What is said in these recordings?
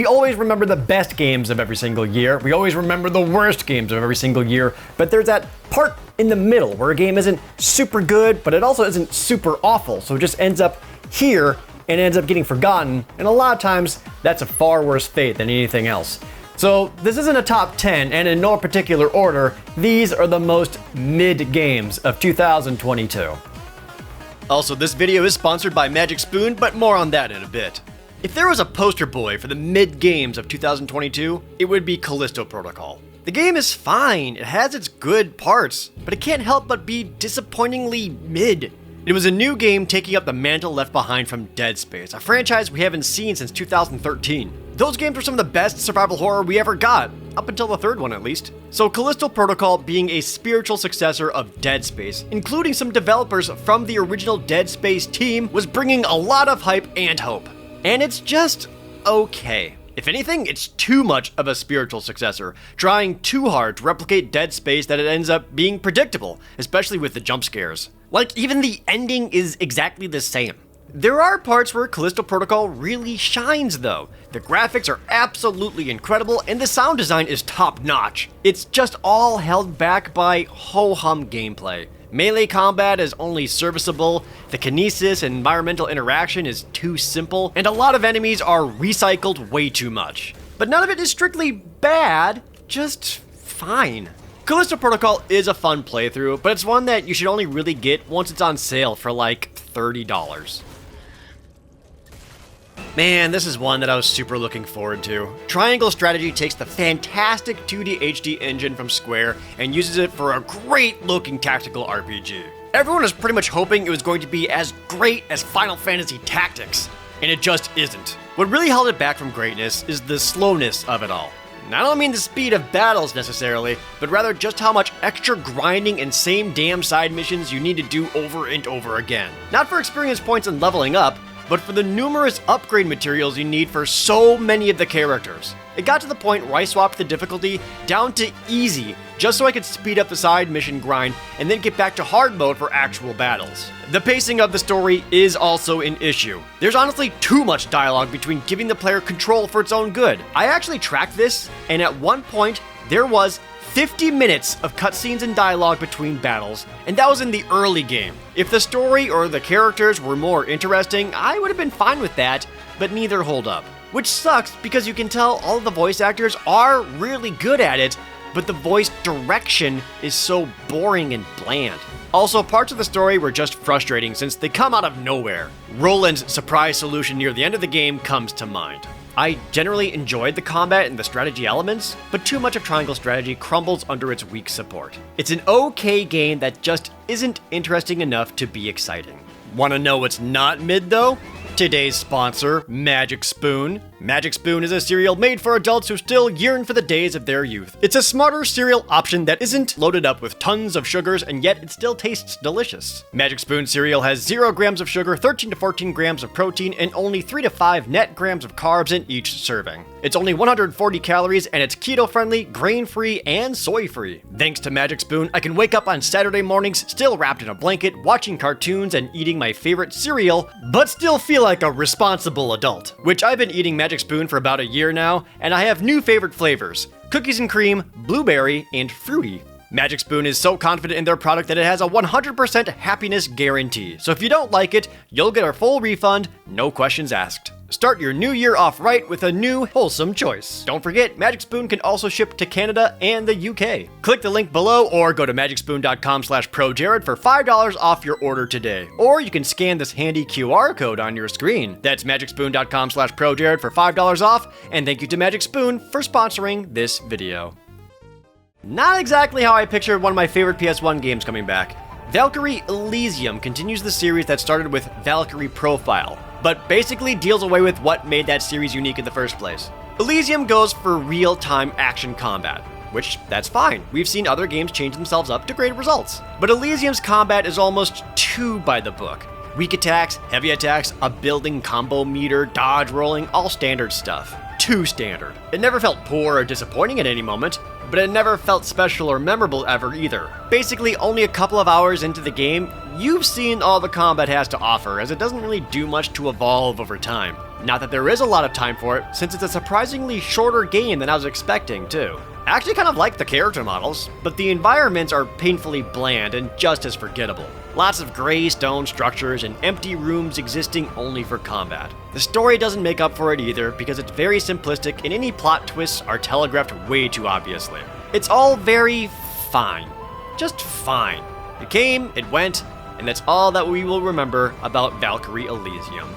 We always remember the best games of every single year. We always remember the worst games of every single year. But there's that part in the middle where a game isn't super good, but it also isn't super awful. So it just ends up here and ends up getting forgotten. And a lot of times that's a far worse fate than anything else. So this isn't a top 10, and in no particular order, these are the most mid games of 2022. Also, this video is sponsored by Magic Spoon, but more on that in a bit. If there was a poster boy for the mid games of 2022, it would be Callisto Protocol. The game is fine, it has its good parts, but it can't help but be disappointingly mid. It was a new game taking up the mantle left behind from Dead Space, a franchise we haven't seen since 2013. Those games were some of the best survival horror we ever got, up until the third one at least. So Callisto Protocol being a spiritual successor of Dead Space, including some developers from the original Dead Space team, was bringing a lot of hype and hope. And it's just okay. If anything, it's too much of a spiritual successor, trying too hard to replicate Dead Space that it ends up being predictable, especially with the jump scares. Like, even the ending is exactly the same. There are parts where Callisto Protocol really shines though. The graphics are absolutely incredible and the sound design is top notch. It's just all held back by ho-hum gameplay. Melee combat is only serviceable, the kinesis and environmental interaction is too simple, and a lot of enemies are recycled way too much. But none of it is strictly bad, just fine. Callisto Protocol is a fun playthrough, but it's one that you should only really get once it's on sale for like $30. Man, this is one that I was super looking forward to. Triangle Strategy takes the fantastic 2D HD engine from Square and uses it for a great looking tactical RPG. Everyone was pretty much hoping it was going to be as great as Final Fantasy Tactics, and it just isn't. What really held it back from greatness is the slowness of it all. And I don't mean the speed of battles necessarily, but rather just how much extra grinding and same damn side missions you need to do over and over again. Not for experience points and leveling up, but for the numerous upgrade materials you need for so many of the characters. It got to the point where I swapped the difficulty down to easy, just so I could speed up the side mission grind and then get back to hard mode for actual battles. The pacing of the story is also an issue. There's honestly too much dialogue between giving the player control for its own good. I actually tracked this, and at one point, there was 50 minutes of cutscenes and dialogue between battles, and that was in the early game. If the story or the characters were more interesting, I would have been fine with that, but neither hold up. Which sucks because you can tell all of the voice actors are really good at it, but the voice direction is so boring and bland. Also, parts of the story were just frustrating since they come out of nowhere. Roland's surprise solution near the end of the game comes to mind. I generally enjoyed the combat and the strategy elements, but too much of Triangle Strategy crumbles under its weak support. It's an okay game that just isn't interesting enough to be exciting. Wanna know what's not mid though? Today's sponsor, Magic Spoon. Magic Spoon is a cereal made for adults who still yearn for the days of their youth. It's a smarter cereal option that isn't loaded up with tons of sugars, and yet it still tastes delicious. Magic Spoon cereal has 0 grams of sugar, 13 to 14 grams of protein, and only 3 to 5 net grams of carbs in each serving. It's only 140 calories, and it's keto-friendly, grain-free, and soy-free. Thanks to Magic Spoon, I can wake up on Saturday mornings still wrapped in a blanket, watching cartoons and eating my favorite cereal, but still feel like a responsible adult, which I've been eating Magic Spoon for about a year now, and I have new favorite flavors: cookies and cream, blueberry, and fruity. Magic Spoon is so confident in their product that it has a 100% happiness guarantee, so if you don't like it, you'll get a full refund, no questions asked. Start your new year off right with a new, wholesome choice. Don't forget, Magic Spoon can also ship to Canada and the UK. Click the link below or go to magicspoon.com/ProJared for $5 off your order today. Or you can scan this handy QR code on your screen. That's magicspoon.com/ProJared for $5 off, and thank you to Magic Spoon for sponsoring this video. Not exactly how I pictured one of my favorite PS1 games coming back. Valkyrie Elysium continues the series that started with Valkyrie Profile, but basically deals away with what made that series unique in the first place. Elysium goes for real-time action combat, which, that's fine. We've seen other games change themselves up to great results. But Elysium's combat is almost too by the book. Weak attacks, heavy attacks, a building combo meter, dodge rolling, all standard stuff. too standard. It never felt poor or disappointing at any moment, but it never felt special or memorable ever either. Basically, only a couple of hours into the game, you've seen all the combat has to offer, as it doesn't really do much to evolve over time. Not that there is a lot of time for it, since it's a surprisingly shorter game than I was expecting, too. I actually kind of like the character models, but the environments are painfully bland and just as forgettable. Lots of gray stone structures and empty rooms existing only for combat. The story doesn't make up for it either, because it's very simplistic and any plot twists are telegraphed way too obviously. It's all very fine. Just fine. It came, it went, and that's all that we will remember about Valkyrie Elysium.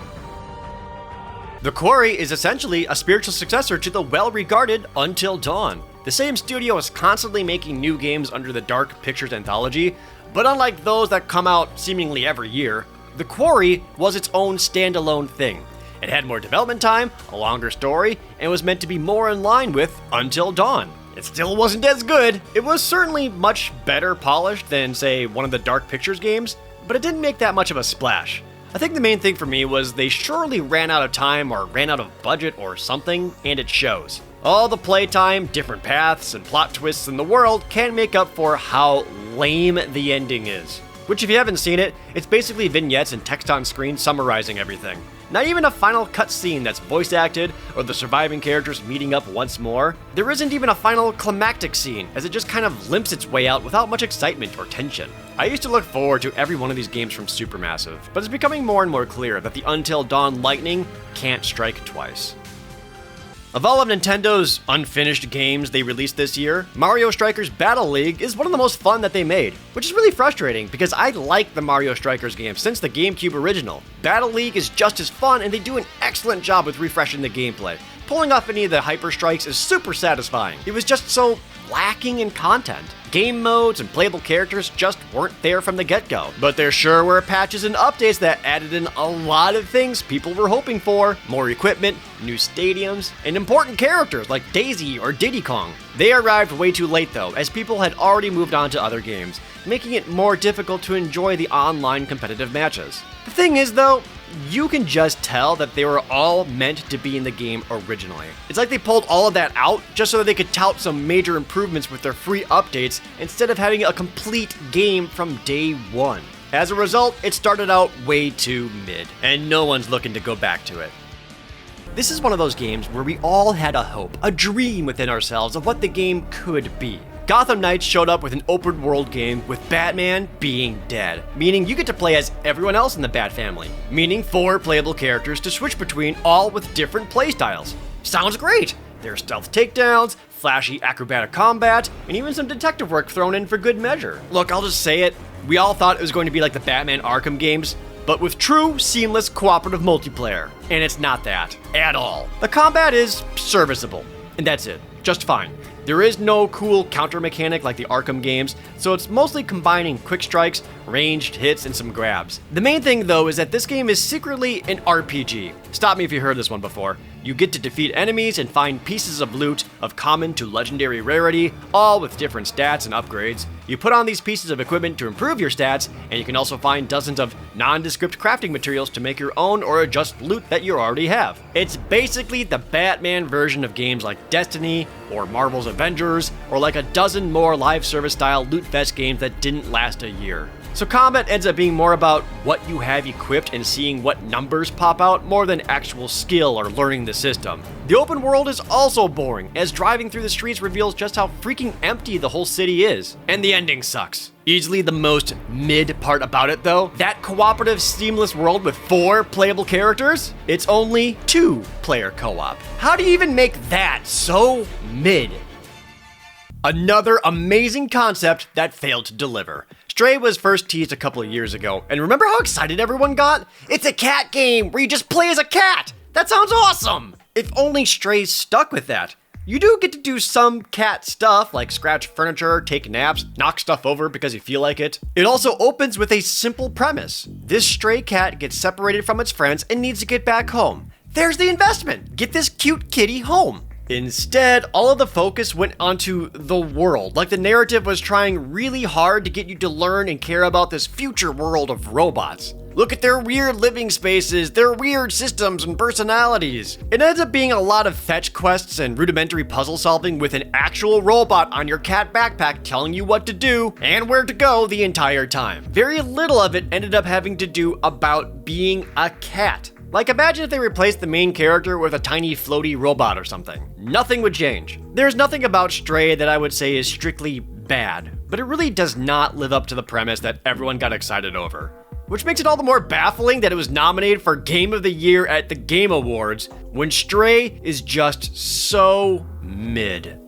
The Quarry is essentially a spiritual successor to the well-regarded Until Dawn. The same studio is constantly making new games under the Dark Pictures anthology, but unlike those that come out seemingly every year, The Quarry was its own standalone thing. It had more development time, a longer story, and was meant to be more in line with Until Dawn. It still wasn't as good. It was certainly much better polished than, say, one of the Dark Pictures games, but it didn't make that much of a splash. I think the main thing for me was they surely ran out of time or ran out of budget or something, and it shows. All the playtime, different paths, and plot twists in the world can't make up for how lame the ending is. Which, if you haven't seen it, it's basically vignettes and text on screen summarizing everything. Not even a final cutscene that's voice acted, or the surviving characters meeting up once more. There isn't even a final climactic scene, as it just kind of limps its way out without much excitement or tension. I used to look forward to every one of these games from Supermassive, but it's becoming more and more clear that the Until Dawn lightning can't strike twice. Of all of Nintendo's unfinished games they released this year, Mario Strikers Battle League is one of the most fun that they made, which is really frustrating because I like the Mario Strikers games since the GameCube original. Battle League is just as fun and they do an excellent job with refreshing the gameplay. Pulling off any of the hyper strikes is super satisfying. It was just so lacking in content. Game modes and playable characters just weren't there from the get-go. But there sure were patches and updates that added in a lot of things people were hoping for. More equipment, new stadiums, and important characters like Daisy or Diddy Kong. They arrived way too late though, as people had already moved on to other games, making it more difficult to enjoy the online competitive matches. The thing is though, you can just tell that they were all meant to be in the game originally. It's like they pulled all of that out just so that they could tout some major improvements with their free updates instead of having a complete game from day one. As a result, it started out way too mid, and no one's looking to go back to it. This is one of those games where we all had a hope, a dream within ourselves of what the game could be. Gotham Knight showed up with an open world game with Batman being dead, meaning you get to play as everyone else in the Bat family, meaning 4 playable characters to switch between, all with different playstyles. Sounds great! There's stealth takedowns, flashy acrobatic combat, and even some detective work thrown in for good measure. Look, I'll just say it, we all thought it was going to be like the Batman Arkham games, but with true, seamless, cooperative multiplayer. And it's not that, at all. The combat is serviceable, and that's it, just fine. There is no cool counter mechanic like the Arkham games, so it's mostly combining quick strikes, ranged hits, and some grabs. The main thing though is that this game is secretly an RPG. Stop me if you heard this one before. You get to defeat enemies and find pieces of loot of common to legendary rarity, all with different stats and upgrades. You put on these pieces of equipment to improve your stats, and you can also find dozens of nondescript crafting materials to make your own or adjust loot that you already have. It's basically the Batman version of games like Destiny, or Marvel's Avengers, or like a dozen more live service style loot fest games that didn't last a year. So combat ends up being more about what you have equipped and seeing what numbers pop out more than actual skill or learning the system. The open world is also boring, as driving through the streets reveals just how freaking empty the whole city is. And the ending sucks. Easily the most mid part about it though, that cooperative seamless world with 4 playable characters, it's only 2-player co-op. How do you even make that so mid? Another amazing concept that failed to deliver. Stray was first teased a couple of years ago, and remember how excited everyone got? It's a cat game where you just play as a cat! That sounds awesome! If only Stray stuck with that. You do get to do some cat stuff, like scratch furniture, take naps, knock stuff over because you feel like it. It also opens with a simple premise. This stray cat gets separated from its friends and needs to get back home. There's the investment! Get this cute kitty home. Instead, all of the focus went onto the world, like the narrative was trying really hard to get you to learn and care about this future world of robots. Look at their weird living spaces, their weird systems and personalities. It ends up being a lot of fetch quests and rudimentary puzzle solving with an actual robot on your cat backpack telling you what to do and where to go the entire time. Very little of it ended up having to do about being a cat. Like, imagine if they replaced the main character with a tiny floaty robot or something. Nothing would change. There's nothing about Stray that I would say is strictly bad, but it really does not live up to the premise that everyone got excited over. Which makes it all the more baffling that it was nominated for Game of the Year at the Game Awards, when Stray is just so mid.